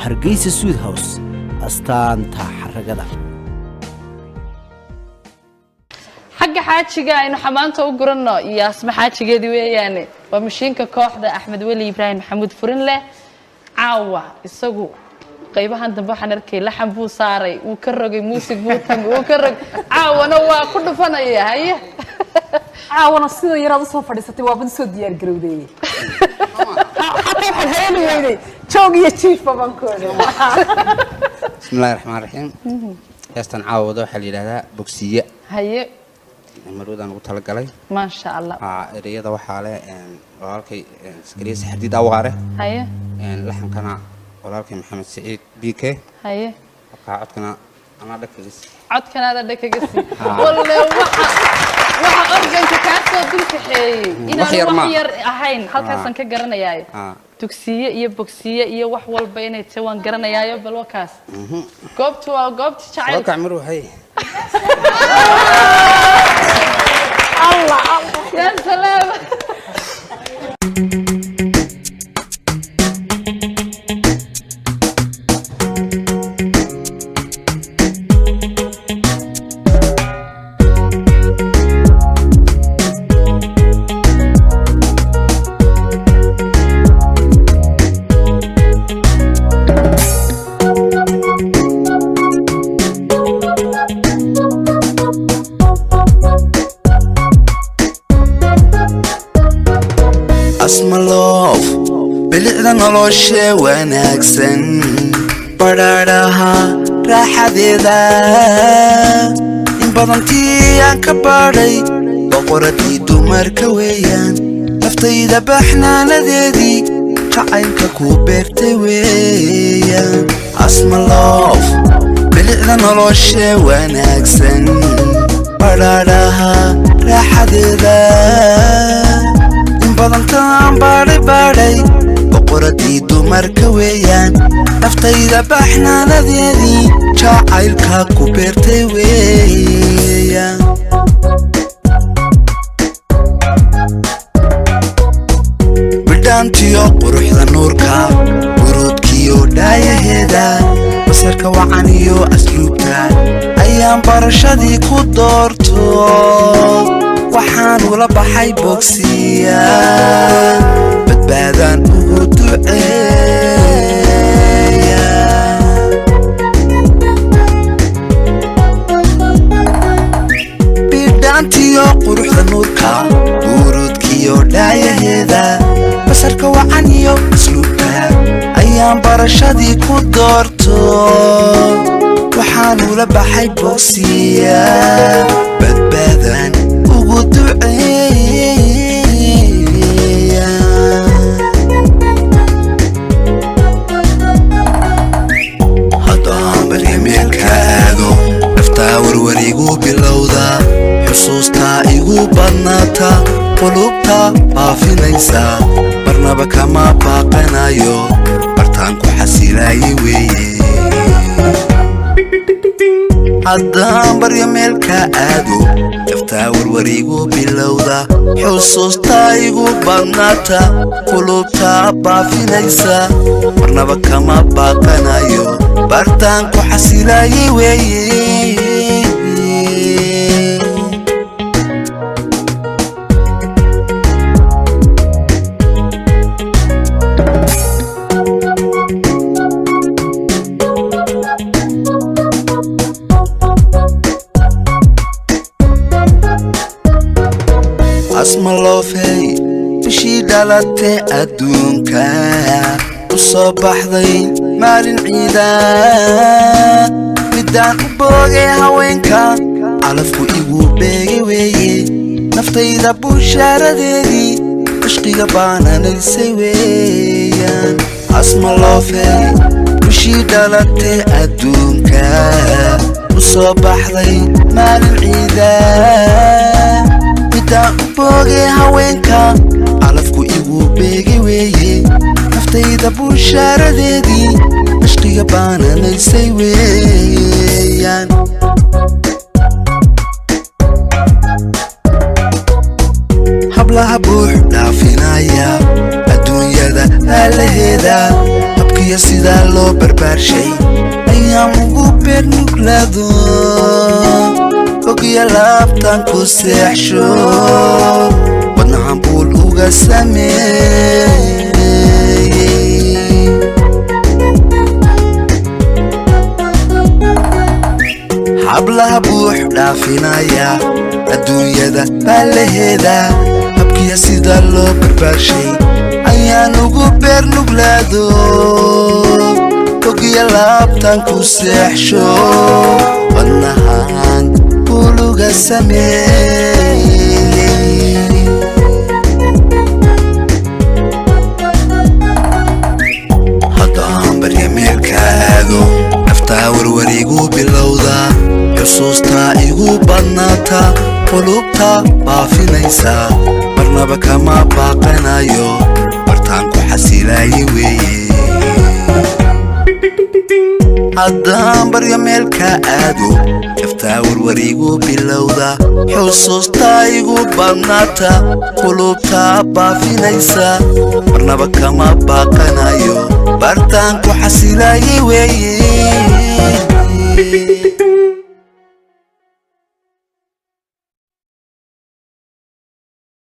Hargeysa Sweet House astaanta xaragada حق حاجة إنه حمانته وقرنا يا اسمه حاجة دي ويعني ومشينك كوحدة أحمد ولي إبراهيم محمود فرن له عاوة السجو قيبها عند بحر نركي لحم بو صاري وكرج موسيقى بوتم وكرج عاوة نوا كل فنا يا هي عاوة نصير يراد صفر ستي وابن سودية الجرودي حتى الحين ويني شوقي يشيف بانكور بسم الله الرحمن الرحيم يستن عاوة حلي لها بوكسية هي مرودان قلت لك ما شاء الله رياضة وحالة ولكن سكريس حديد أواره هي لحم كنا ولكن محمد سعيد بيكي هي قاعد كنا أنا دكتورس عد كان هذا دكتورس والله waxa organka ka soo dulkaxeeyay inaan wax yar ahayn halkaas ka garanayay tugsiye iyo boksiye iyo wax walba inay tawaan garanayaayo bal wakaas goobtu waa goobta jacayl ka amru hay Allah ya salaam nolosha wanaagsan badhaadhaha raaxadeeda in badantii aan ka baadhay boqoradii dumarka weeyaan naftayda baxnaanadeedii jacaylka ku beertay weeyaan asma loof bilicda nolosha wanaagsan badhaadhaha raaxadeeda in badantaan baadhay boqoradii dumarka weeyaan naftayda baxnaanadeedii jacaylka ku beertay weeyaan bidhaantiyo quruxda nuurka buruudkiyo dhaayaheeda basarka wacan iyo asluubka ayaan barashadii ku doorto waxaan ula baxay bogsiya badbaadaan ugu duceeya bidhaantiyo quruxda nuurka buruudkiyo dhaayaheeda basarka wacan iyo asluubka ayaan barashadii ku doorto waxaan ula baxay bogsiya badbaadaan ugu duceeya haddaan baryameelka aado naftaa warwarigu bilowda xusuustaa igu badnaata qulubta baafinaysa marnaba kama baaqanayo bartaan ku xasilaayay weeye haddaan baryameelka aado naftaa warwarigu bilowda xusuustaa igu badnaata qulubta baafinaysa marnaba kama baaqanayo bartaan ku xasilaayay weeye asma loofay bishii dhalatay adduunka u soo baxday maalin ciida midaan u boogay haweenka calafku igu beegay weeye naftayda bushaaradeedii cishqiga baananaysay weeyaan asma loofay bishii dhalatay adduunka u soo baxday maalin ciida midaan u boogay haweenka calafku igu beegay weeye naftayda bushaaradeedii cishqiga baananaysay weeyaan hablaha buux dhaafinaya adduunyada aalaheeda habkiya sidaa loo barbaarshay ayaan ugu beernuglaado ogya laabtaan ku seexsho wadnahan buul uga sameeyey hablaha buux dhaafinaya adduunyada baa laheeda habkiya sida loo barbaarshay ayaan ugu beernuglaado ogya laabtaan ku seexsho wadnahan buul uga sameeyey haddaan barya meelka aado naftaa warwarigu bilowda xusuustaa igu badnaata qulubta baafinaysa marnaba kama baaqanayo bartaan ku xasilaayay weeye haddaan baryo meelka aado naftaa warwarigu bilowda xusuustaa igu badnaata qulubta baafinaysa marnaba kama baaqanayo bartaan ku xasilaayay weeye